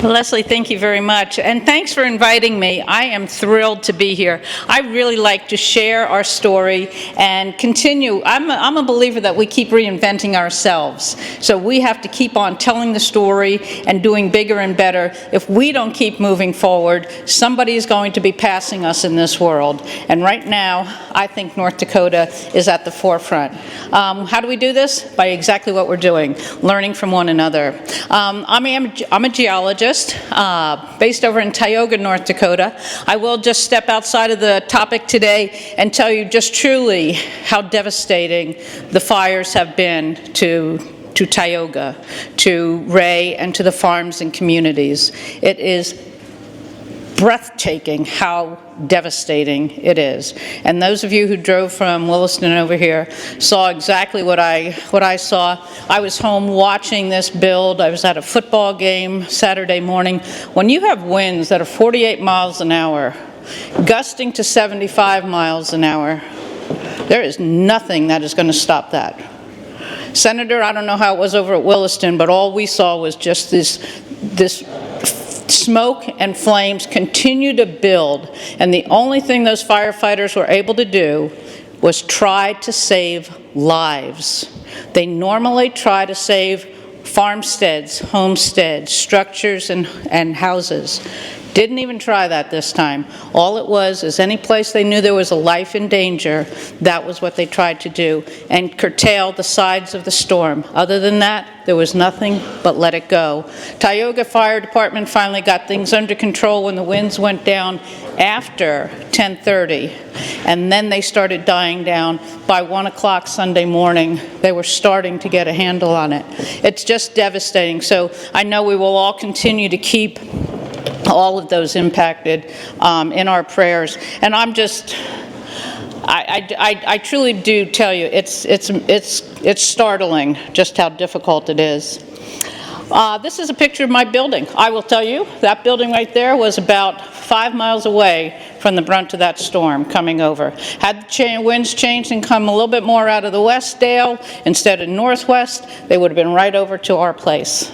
Leslie, thank you very much, and thanks for inviting me. I am thrilled to be here. I really like to share our story and continue. I'm a believer that we keep reinventing ourselves, so we have to keep on telling the story and doing bigger and better. If we don't keep moving forward, somebody is going to be passing us in this world, and right now, I think North Dakota is at the forefront. How do we do this? By exactly what we're doing, learning from one another. I'm a geologist. Based over in Tioga, North Dakota. I will just step outside of the topic today and tell you just truly how devastating the fires have been to Tioga, to Ray, and to the farms and communities. It is breathtaking how devastating it is. And those of you who drove from Williston over here saw exactly what I saw. I was home watching this build. I was at a football game Saturday morning. When you have winds that are 48 miles an hour, gusting to 75 miles an hour, there is nothing that is going to stop that. Senator, I don't know how it was over at Williston, but all we saw was just this smoke and flames continue to build, and the only thing those firefighters were able to do was try to save lives. They normally try to save farmsteads, homesteads, structures, and houses. Didn't even try that this time. All it was is any place they knew there was a life in danger, that was what they tried to do, and curtail the sides of the storm. Other than that, there was nothing but let it go. Tioga Fire Department finally got things under control when the winds went down after 10:30, and then they started dying down. By 1 o'clock Sunday morning, they were starting to get a handle on it. It's just devastating. So I know we will all continue to keep all of those impacted in our prayers. And I truly do tell you, it's startling just how difficult it is. This is a picture of my building. I will tell you, that building right there was about 5 miles away from the brunt of that storm coming over. Had the winds changed and come a little bit more out of the west dale instead of northwest, they would have been right over to our place.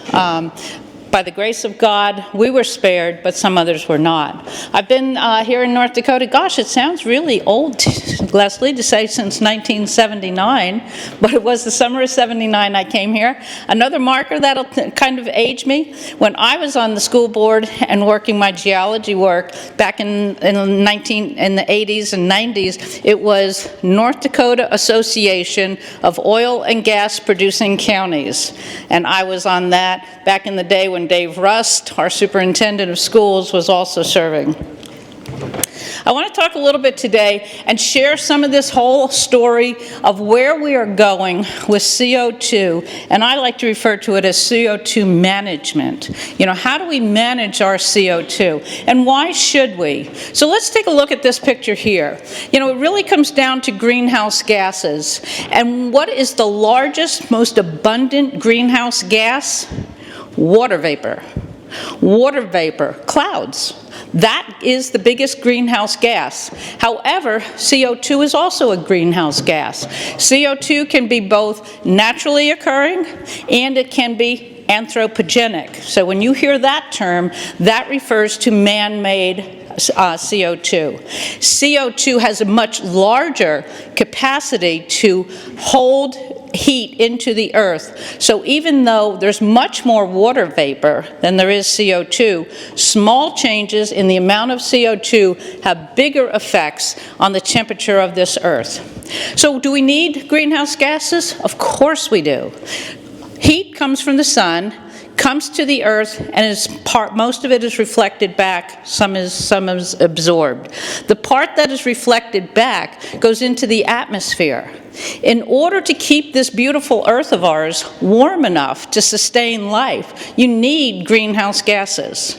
By the grace of God, we were spared, but some others were not. I've been here in North Dakota, gosh, it sounds really old, Leslie, to say since 1979, but it was the summer of '79 I came here. Another marker that'll kind of age me, when I was on the school board and working my geology work back in the 80s and 90s, it was North Dakota Association of Oil and Gas Producing Counties, and I was on that back in the day when Dave Rust, our superintendent of schools, was also serving. I want to talk a little bit today and share some of this whole story of where we are going with CO2, and I like to refer to it as CO2 management. You know, how do we manage our CO2, and why should we? So let's take a look at this picture here. You know, it really comes down to greenhouse gases, and what is the largest, most abundant greenhouse gas? Water vapor. Water vapor, clouds. That is the biggest greenhouse gas. However, CO2 is also a greenhouse gas. CO2 can be both naturally occurring and it can be anthropogenic. So when you hear that term, that refers to man-made CO2. CO2 has a much larger capacity to hold heat into the earth. So even though there's much more water vapor than there is CO2, small changes in the amount of CO2 have bigger effects on the temperature of this earth. So do we need greenhouse gases? Of course we do. Heat comes from the sun, comes to the earth, and most of it is reflected back, some is absorbed. The part that is reflected back goes into the atmosphere. In order to keep this beautiful earth of ours warm enough to sustain life, you need greenhouse gases.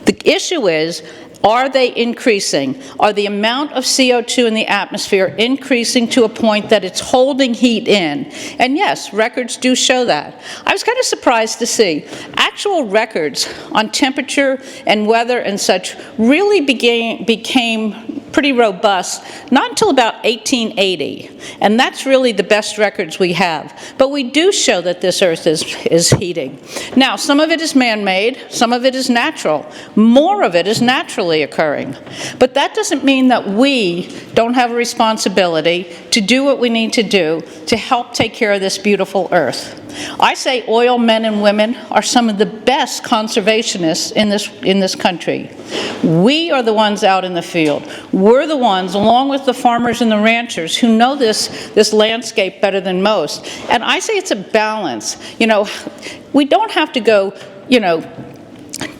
The issue is, are they increasing? Are the amount of CO2 in the atmosphere increasing to a point that it's holding heat in? And yes, records do show that. I was kind of surprised to see actual records on temperature and weather and such really became pretty robust, not until about 1880. And that's really the best records we have. But we do show that this Earth is heating. Now, some of it is man-made, some of it is natural. More of it is naturally occurring. But that doesn't mean that we don't have a responsibility to do what we need to do to help take care of this beautiful Earth. I say oil men and women are some of the best conservationists in this country. We are the ones out in the field. We're the ones, along with the farmers and the ranchers, who know this landscape better than most. And I say it's a balance. You know, we don't have to go, you know,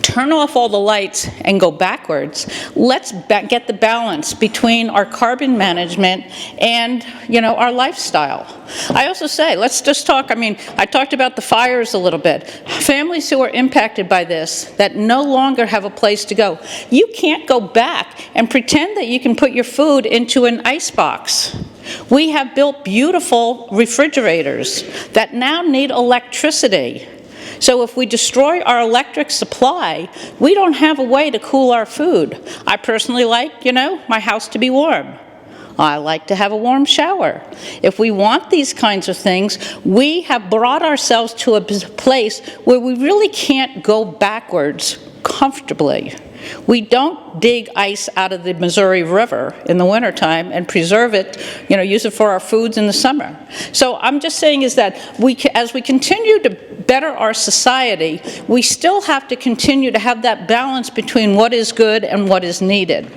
turn off all the lights and go backwards. Let's get the balance between our carbon management and, you know, our lifestyle. I also say, let's just talk, I mean, I talked about the fires a little bit. Families who are impacted by this, that no longer have a place to go. You can't go back and pretend that you can put your food into an ice box. We have built beautiful refrigerators that now need electricity. So if we destroy our electric supply, we don't have a way to cool our food. I personally like, you know, my house to be warm. I like to have a warm shower. If we want these kinds of things, we have brought ourselves to a place where we really can't go backwards comfortably. We don't dig ice out of the Missouri River in the wintertime and preserve it, you know, use it for our foods in the summer. So I'm just saying is that as we continue to better our society, we still have to continue to have that balance between what is good and what is needed.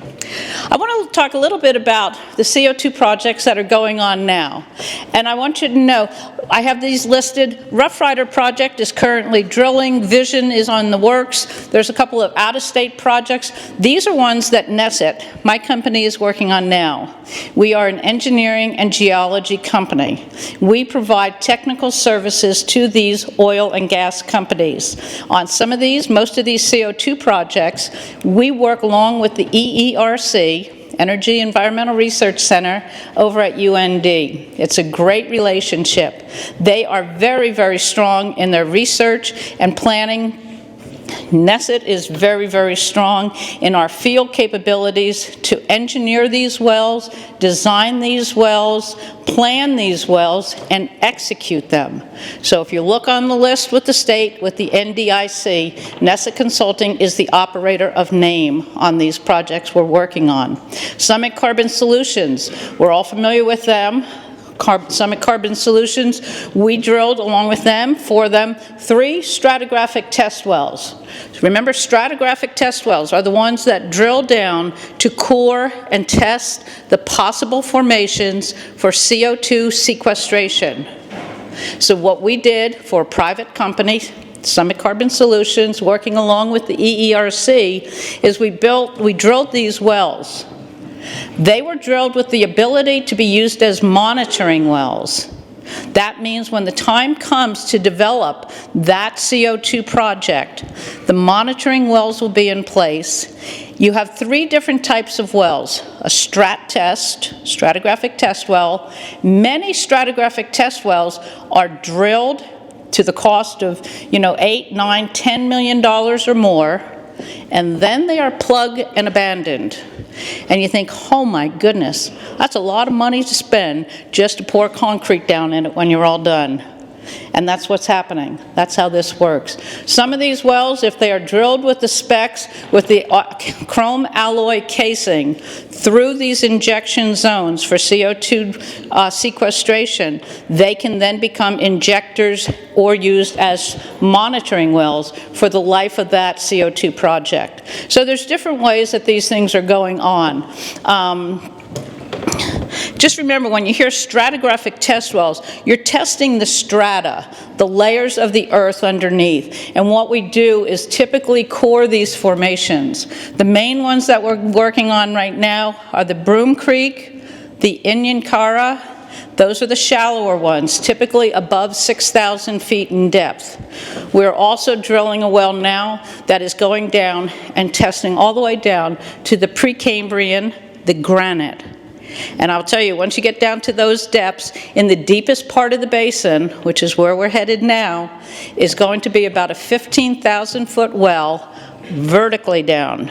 I want to talk a little bit about the CO2 projects that are going on now. And I want you to know, I have these listed. Rough Rider project is currently drilling. Vision is on the works. There's a couple of out-of-state projects. These are ones that Neset, my company, is working on now. We are an engineering and geology company. We provide technical services to these oil and gas companies. On some of these, most of these CO2 projects, we work along with the EERC, Energy Environmental Research Center, over at UND. It's a great relationship. They are very, very strong in their research and planning. Neset is very, very strong in our field capabilities to engineer these wells, design these wells, plan these wells, and execute them. So if you look on the list with the state, with the NDIC, Neset Consulting is the operator of name on these projects we're working on. Summit Carbon Solutions, we're all familiar with them. Summit Carbon Solutions, we drilled along with them, for them, 3 stratigraphic test wells. Remember, stratigraphic test wells are the ones that drill down to core and test the possible formations for CO2 sequestration. So what we did for a private company, Summit Carbon Solutions, working along with the EERC, is we drilled these wells. They were drilled with the ability to be used as monitoring wells. That means when the time comes to develop that CO2 project, the monitoring wells will be in place. You have 3 different types of wells: a stratigraphic test well. Many stratigraphic test wells are drilled to the cost of, you know, $8, $9, $10 million or more, and then they are plugged and abandoned. And you think, oh my goodness, that's a lot of money to spend just to pour concrete down in it when you're all done. And that's what's happening. That's how this works. Some of these wells, if they are drilled with the specs, with the chrome alloy casing through these injection zones for CO2 sequestration, they can then become injectors or used as monitoring wells for the life of that CO2 project. So there's different ways that these things are going on. Just remember, when you hear stratigraphic test wells, you're testing the strata, the layers of the earth underneath. And what we do is typically core these formations. The main ones that we're working on right now are the Broom Creek, the Inyankara. Those are the shallower ones, typically above 6,000 feet in depth. We're also drilling a well now that is going down and testing all the way down to the Precambrian, the granite. And I'll tell you, once you get down to those depths, in the deepest part of the basin, which is where we're headed now, is going to be about a 15,000-foot well vertically down.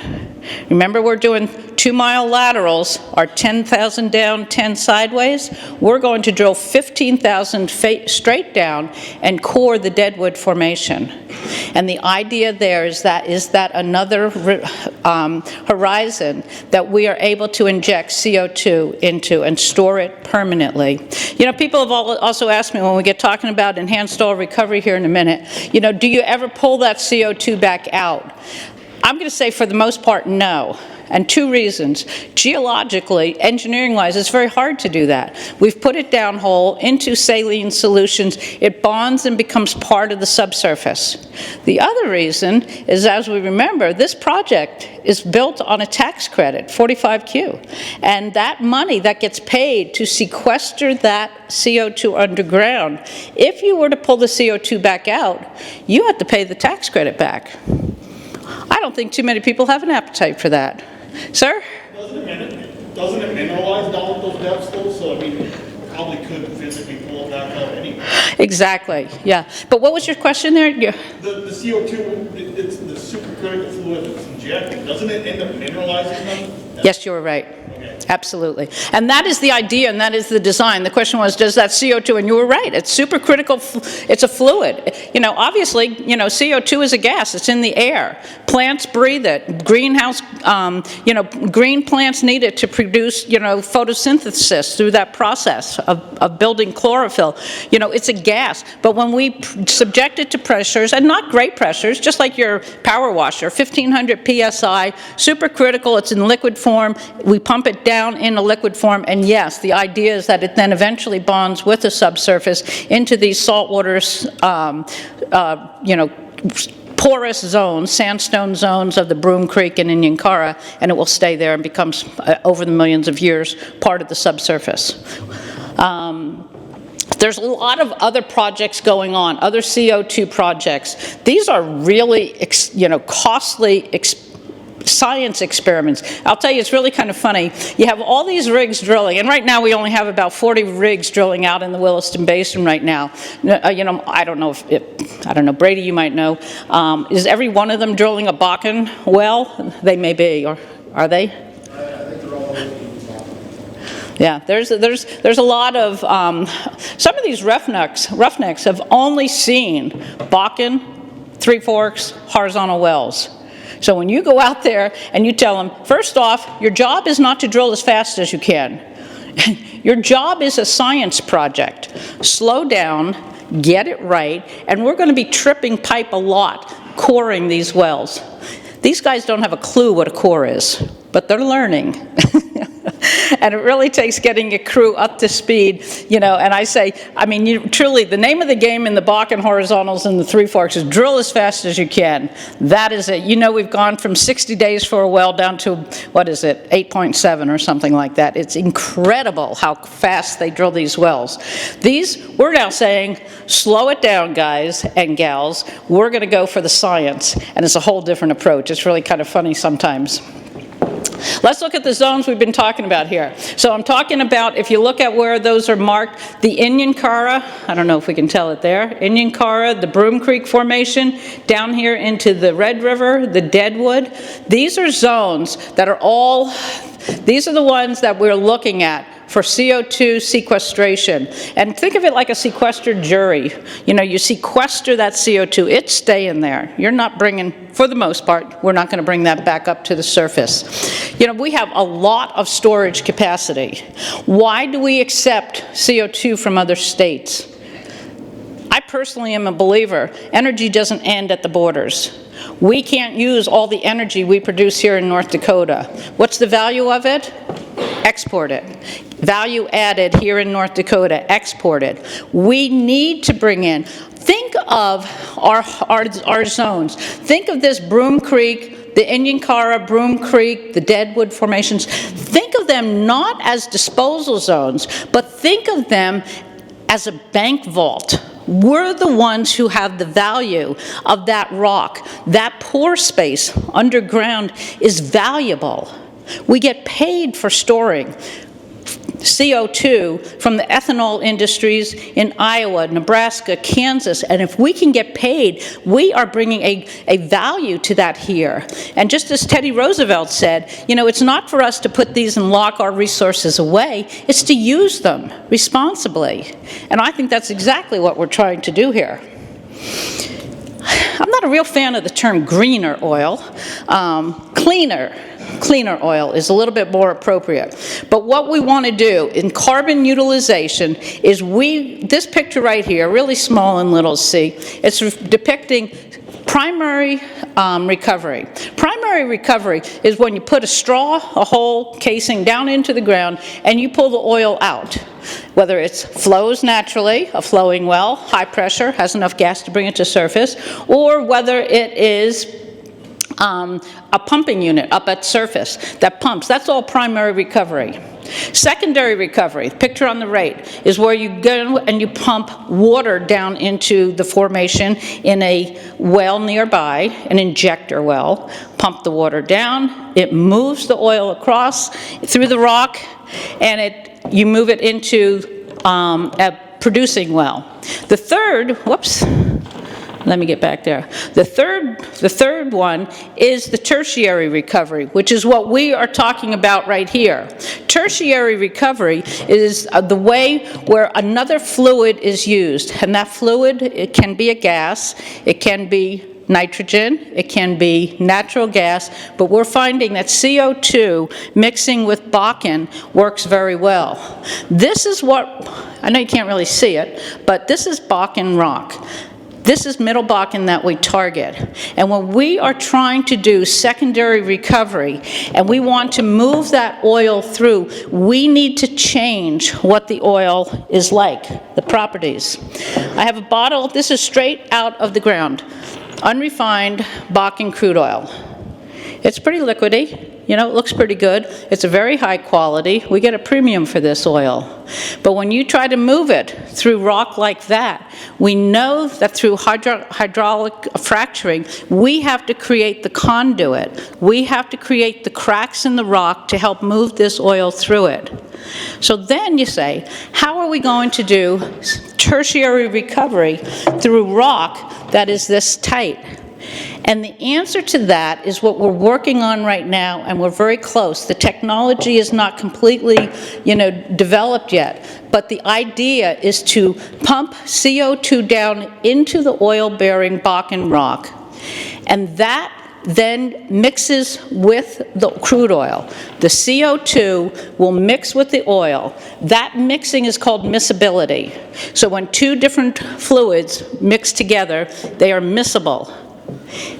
Remember, we're doing 2-mile laterals, are 10,000 down, 10 sideways. We're going to drill 15,000 straight down and core the Deadwood Formation. And the idea there is that another horizon that we are able to inject CO2 into and store it permanently. You know, people have also asked me when we get talking about enhanced oil recovery here in a minute, you know, do you ever pull that CO2 back out? I'm going to say for the most part, no. And 2 reasons. Geologically, engineering-wise, it's very hard to do that. We've put it downhole into saline solutions. It bonds and becomes part of the subsurface. The other reason is, as we remember, this project is built on a tax credit, 45Q. And that money that gets paid to sequester that CO2 underground, if you were to pull the CO2 back out, you have to pay the tax credit back. I don't think too many people have an appetite for that. Sir? Doesn't it mineralize down at those depths though? So, I mean, you probably could physically pull it back out anyway. Exactly, yeah. But what was your question there? Yeah. The CO2, it's the supercritical fluid that's injected. Doesn't it end up mineralizing them? Yes, you were right. Okay. Absolutely. And that is the idea, and that is the design. The question was, does that CO2, and you were right, it's supercritical, it's a fluid. You know, obviously, you know, CO2 is a gas, it's in the air. Plants breathe it. Greenhouse, you know, green plants need it to produce, you know, photosynthesis through that process of building chlorophyll. You know, it's a gas. But when we subject it to pressures, and not great pressures, just like your power washer, 1500 PSI, supercritical, it's in liquid form, we pump it down in a liquid form, and yes, the idea is that it then eventually bonds with the subsurface into these saltwater, you know, porous zones, sandstone zones of the Broom Creek and Inyankara, and it will stay there and becomes, over the millions of years, part of the subsurface. There's a lot of other projects going on, other CO2 projects. These are really, you know, costly science experiments. I'll tell you, it's really kind of funny. You have all these rigs drilling, and right now we only have about 40 rigs drilling out in the Williston Basin right now. You know, I don't know I don't know, Brady, you might know. Is every one of them drilling a Bakken well? They may be, or are they? I think they're all yeah, there's a lot of, some of these roughnecks have only seen Bakken, Three Forks, horizontal wells. So when you go out there and you tell them, first off, your job is not to drill as fast as you can. Your job is a science project. Slow down, get it right, and we're going to be tripping pipe a lot, coring these wells. These guys don't have a clue what a core is, but they're learning. And it really takes getting a crew up to speed, you know, and I say, I mean, truly, the name of the game in the Bakken horizontals and the Three Forks is drill as fast as you can. That is it. You know, we've gone from 60 days for a well down to, what is it, 8.7 or something like that. It's incredible how fast they drill these wells. We're now saying, slow it down, guys and gals. We're going to go for the science, and it's a whole different approach. It's really kind of funny sometimes. Let's look at the zones we've been talking about here. So I'm talking about, if you look at where those are marked, the Inyankara, I don't know if we can tell it there, Inyankara, the Broom Creek Formation, down here into the Red River, the Deadwood. These are zones that are these are the ones that we're looking at for CO2 sequestration. And think of it like a sequestered jury. You know, you sequester that CO2, it's staying there. You're not bringing, for the most part, we're not going to bring that back up to the surface. You know, we have a lot of storage capacity. Why do we accept CO2 from other states? I personally am a believer, energy doesn't end at the borders. We can't use all the energy we produce here in North Dakota. What's the value of it? Export it. Value added here in North Dakota, export it. We need to bring in, think of our zones. Think of this Broom Creek, the Inyankara, Broom Creek, the Deadwood formations. Think of them not as disposal zones, but think of them as a bank vault. We're the ones who have the value of that rock. That pore space underground is valuable. We get paid for storing. CO2 from the ethanol industries in Iowa, Nebraska, Kansas, and if we can get paid, we are bringing a value to that here. And just as Teddy Roosevelt said, you know, it's not for us to put these and lock our resources away, it's to use them responsibly. And I think that's exactly what we're trying to do here. I'm not a real fan of the term greener oil. Cleaner oil is a little bit more appropriate. But what we want to do in carbon utilization is this picture right here, really small and little c, it's depicting primary recovery. Primary recovery is when you put a straw, a hole casing down into the ground, and you pull the oil out. Whether it flows naturally, a flowing well, high pressure, has enough gas to bring it to surface, or whether it is a pumping unit up at surface that pumps. That's all primary recovery. Secondary recovery, the picture on the right, is where you go and you pump water down into the formation in a well nearby, an injector well. Pump the water down, it moves the oil across through the rock, and you move it into a producing well. The third, let me get back there. The third one is the tertiary recovery, which is what we are talking about right here. Tertiary recovery is the way where another fluid is used, and that fluid, it can be a gas, it can be nitrogen, it can be natural gas, but we're finding that CO2 mixing with Bakken works very well. This is what, I know you can't really see it, but this is Bakken rock. This is Middle Bakken that we target. And when we are trying to do secondary recovery and we want to move that oil through, we need to change what the oil is like, the properties. I have a bottle, this is straight out of the ground, unrefined Bakken crude oil. It's pretty liquidy. You know, it looks pretty good. It's a very high quality. We get a premium for this oil. But when you try to move it through rock like that, we know that through hydraulic fracturing, we have to create the conduit. We have to create the cracks in the rock to help move this oil through it. So then you say, how are we going to do tertiary recovery through rock that is this tight? And the answer to that is what we're working on right now, and we're very close. The technology is not completely, developed yet, but the idea is to pump CO2 down into the oil-bearing Bakken rock, and that then mixes with the crude oil. The CO2 will mix with the oil. That mixing is called miscibility. So when two different fluids mix together, they are miscible.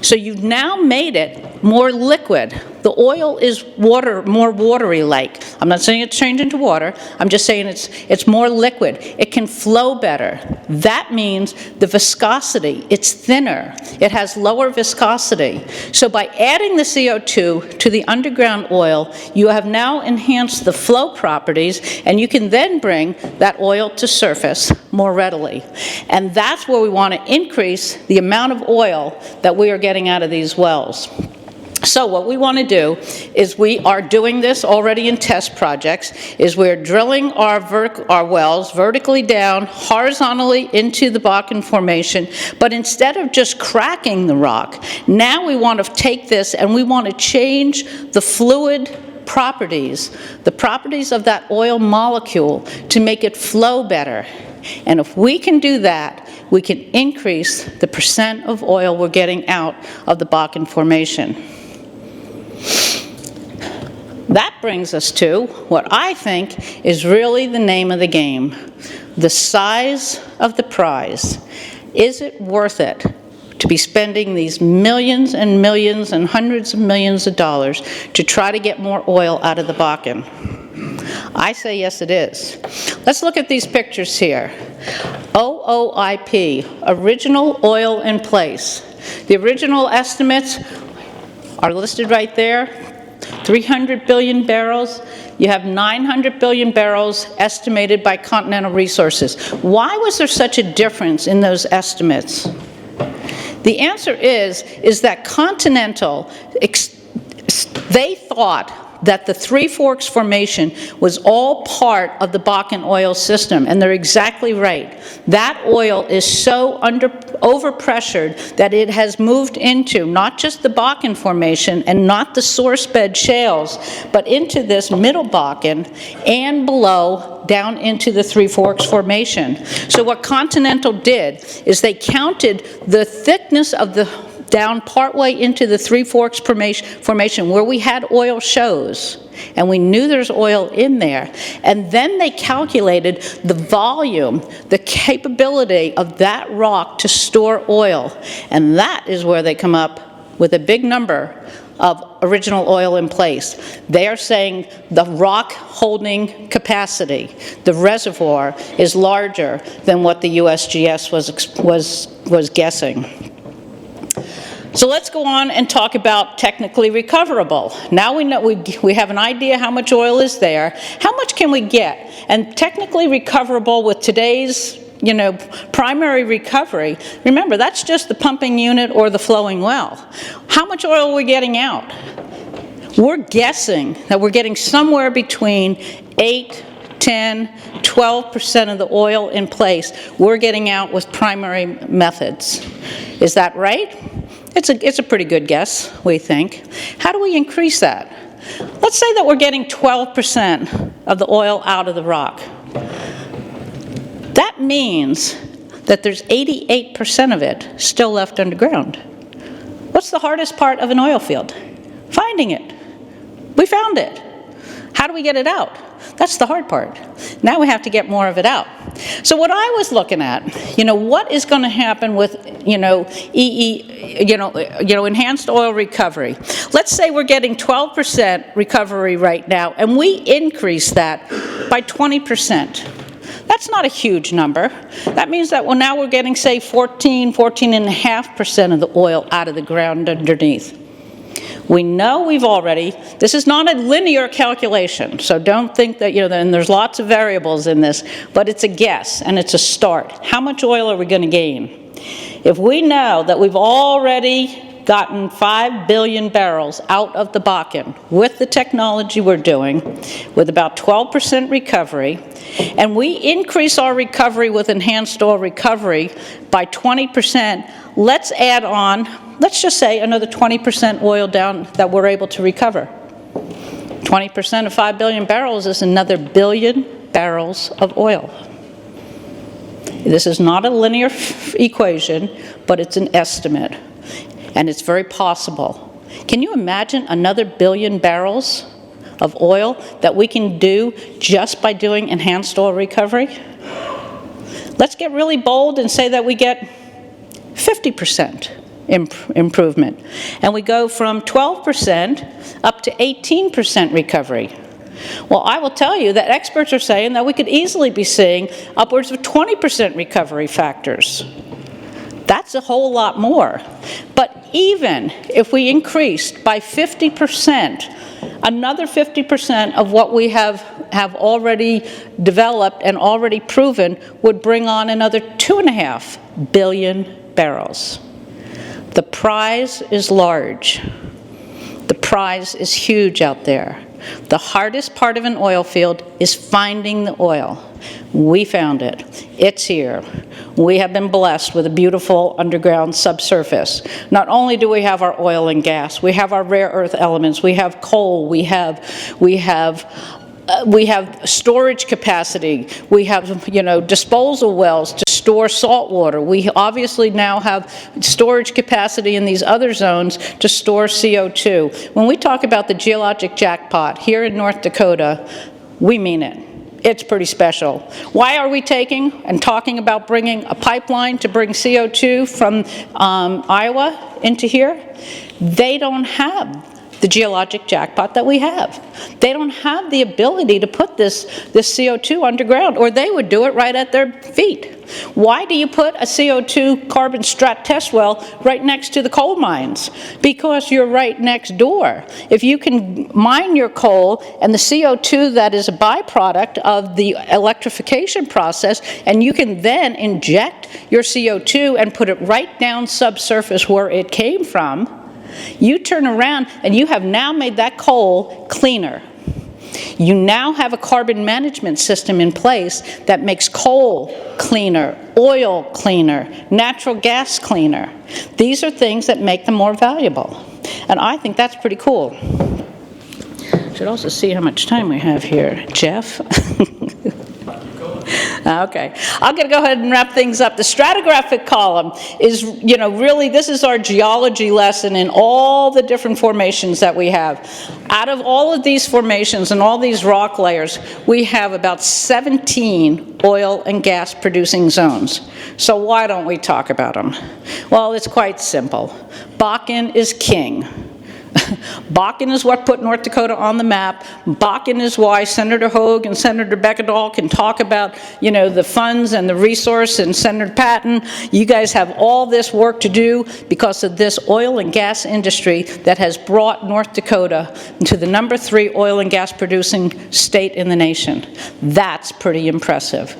So you've now made it more liquid. The oil is more watery-like. I'm not saying it's changed into water. I'm just saying it's more liquid. It can flow better. That means the viscosity, it's thinner. It has lower viscosity. So by adding the CO2 to the underground oil, you have now enhanced the flow properties, and you can then bring that oil to surface more readily. And that's where we want to increase the amount of oil that we are getting out of these wells. So what we want to do is, we are doing this already in test projects, is we're drilling our wells vertically down, horizontally into the Bakken formation, but instead of just cracking the rock, now we want to take this and we want to change the fluid properties, the properties of that oil molecule, to make it flow better. And if we can do that, we can increase the percent of oil we're getting out of the Bakken formation. That brings us to what I think is really the name of the game, the size of the prize. Is it worth it to be spending these millions and millions and hundreds of millions of dollars to try to get more oil out of the Bakken? I say yes, it is. Let's look at these pictures here. OOIP, original oil in place. The original estimates are listed right there. 300 billion barrels. You have 900 billion barrels estimated by Continental Resources. Why was there such a difference in those estimates? The answer is that Continental, they thought that the Three Forks Formation was all part of the Bakken oil system, and they're exactly right. That oil is so overpressured that it has moved into not just the Bakken Formation and not the source bed shales, but into this middle Bakken and below down into the Three Forks Formation. So what Continental did is they counted the thickness of the down partway into the Three Forks Formation where we had oil shows, and we knew there's oil in there. And then they calculated the volume, the capability of that rock to store oil. And that is where they come up with a big number of original oil in place. They are saying the rock holding capacity, the reservoir, is larger than what the USGS was guessing. So let's go on and talk about technically recoverable. Now we know we have an idea how much oil is there. How much can we get? And technically recoverable with today's primary recovery, remember, that's just the pumping unit or the flowing well. How much oil are we getting out? We're guessing that we're getting somewhere between 8, 10, 12% of the oil in place we're getting out with primary methods. Is that right? It's a pretty good guess, we think. How do we increase that? Let's say that we're getting 12% of the oil out of the rock. That means that there's 88% of it still left underground. What's the hardest part of an oil field? Finding it. We found it. How do we get it out? That's the hard part. Now we have to get more of it out. So what I was looking at, what is going to happen with, enhanced oil recovery. Let's say we're getting 12% recovery right now, and we increase that by 20%. That's not a huge number. That means that now we're getting, say, 14.5% of the oil out of the ground underneath. We know this is not a linear calculation, so don't think that, and there's lots of variables in this, but it's a guess and it's a start. How much oil are we going to gain? If we know that we've already gotten 5 billion barrels out of the Bakken with the technology we're doing, with about 12% recovery, and we increase our recovery with enhanced oil recovery by 20%, let's add on, let's just say another 20% oil down that we're able to recover. 20% of 5 billion barrels is another billion barrels of oil. This is not a linear equation, but it's an estimate, and it's very possible. Can you imagine another billion barrels of oil that we can do just by doing enhanced oil recovery? Let's get really bold and say that we get 50% improvement, and we go from 12% up to 18% recovery. Well, I will tell you that experts are saying that we could easily be seeing upwards of 20% recovery factors. That's a whole lot more. But even if we increased by 50%, another 50% of what we have already developed and already proven would bring on another 2.5 billion barrels. The prize is large. The prize is huge out there. The hardest part of an oil field is finding the oil. We found it. It's here. We have been blessed with a beautiful underground subsurface. Not only do we have our oil and gas, we have our rare earth elements, we have coal, we have storage capacity, we have, disposal wells to store salt water. We obviously now have storage capacity in these other zones to store CO2. When we talk about the geologic jackpot here in North Dakota, we mean it. It's pretty special. Why are we taking and talking about bringing a pipeline to bring CO2 from Iowa into here? They don't have the geologic jackpot that we have. They don't have the ability to put this CO2 underground, or they would do it right at their feet. Why do you put a CO2 carbon strat test well right next to the coal mines? Because you're right next door. If you can mine your coal and the CO2 that is a byproduct of the electrification process, and you can then inject your CO2 and put it right down subsurface where it came from, You turn around and you have now made that coal cleaner. You now have a carbon management system in place that makes coal cleaner, oil cleaner, natural gas cleaner. These are things that make them more valuable. And I think that's pretty cool. Should also see how much time we have here. Jeff? Okay, I'm going to go ahead and wrap things up. The stratigraphic column is, really, this is our geology lesson in all the different formations that we have. Out of all of these formations and all these rock layers, we have about 17 oil and gas producing zones. So why don't we talk about them? Well, it's quite simple. Bakken is king. Bakken is what put North Dakota on the map. Bakken is why Senator Hogue and Senator Beckedahl can talk about, the funds and the resource, and Senator Patton. You guys have all this work to do because of this oil and gas industry that has brought North Dakota to the #3 oil and gas producing state in the nation. That's pretty impressive.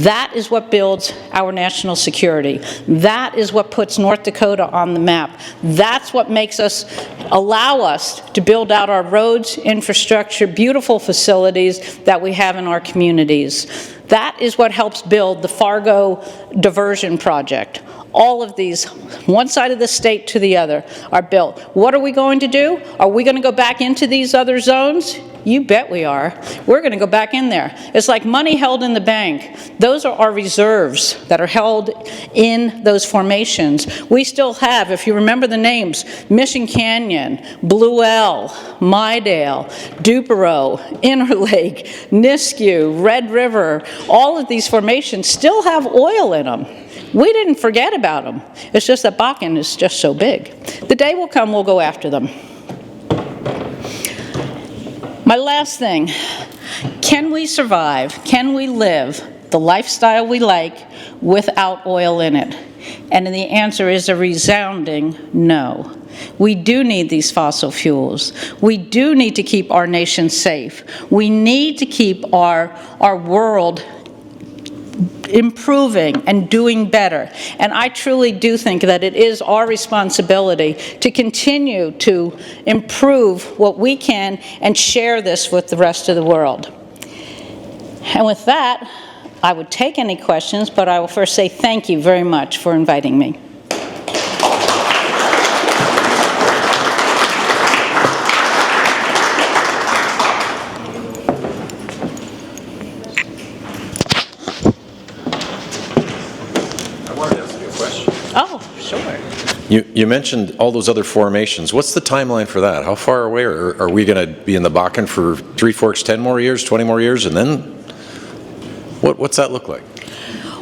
That is what builds our national security. That is what puts North Dakota on the map. That's what makes us allow us to build out our roads, infrastructure, beautiful facilities that we have in our communities. That is what helps build the Fargo diversion project. All of these, one side of the state to the other, are built. What are we going to do? Are we going to go back into these other zones? You bet we are. We're going to go back in there. It's like money held in the bank. Those are our reserves that are held in those formations. We still have, if you remember the names, Mission Canyon, Blue L, Midale, Duperow, Interlake, Nisku, Red River. All of these formations still have oil in them. We didn't forget about them. It's just that Bakken is just so big. The day will come, we'll go after them. My last thing, can we survive, can we live the lifestyle we like without oil in it? And the answer is a resounding no. We do need these fossil fuels. We do need to keep our nation safe. We need to keep our world improving and doing better. And I truly do think that it is our responsibility to continue to improve what we can and share this with the rest of the world. And with that, I would take any questions, but I will first say thank you very much for inviting me. You mentioned all those other formations. What's the timeline for that? How far away are we going to be in the Bakken for Three Forks 10 more years, 20 more years, and then what's that look like?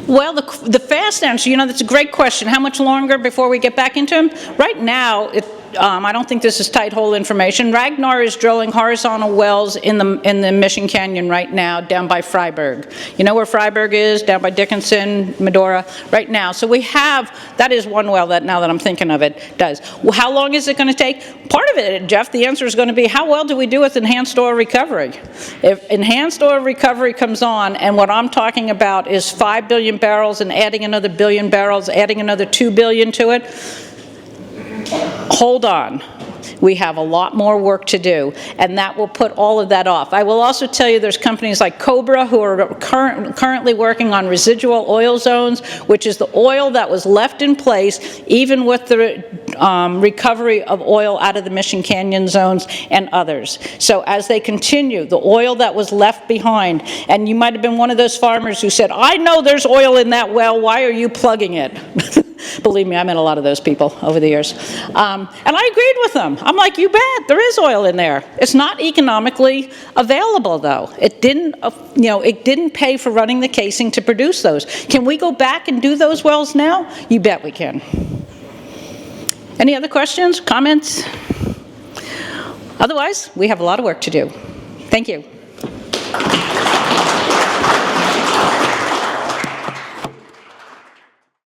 Well, the fast answer, that's a great question. How much longer before we get back into them? Right now, I don't think this is tight hole information. Ragnar is drilling horizontal wells in the Mission Canyon right now, down by Freiburg. You know where Freiburg is? Down by Dickinson, Medora, right now. So we have, that is one well that, now that I'm thinking of it, does. Well, how long is it going to take? Part of it, Jeff, the answer is going to be, how well do we do with enhanced oil recovery? If enhanced oil recovery comes on, and what I'm talking about is 5 billion barrels and adding another billion barrels, adding another 2 billion to it, hold on. We have a lot more work to do, and that will put all of that off. I will also tell you there's companies like Cobra who are currently working on residual oil zones, which is the oil that was left in place even with the recovery of oil out of the Mission Canyon zones and others. So as they continue, the oil that was left behind, and you might have been one of those farmers who said, I know there's oil in that well, why are you plugging it? Believe me, I met a lot of those people over the years. And I agreed with them. I'm like, you bet, there is oil in there. It's not economically available, though. It didn't, it didn't pay for running the casing to produce those. Can we go back and do those wells now? You bet we can. Any other questions, comments? Otherwise, we have a lot of work to do. Thank you.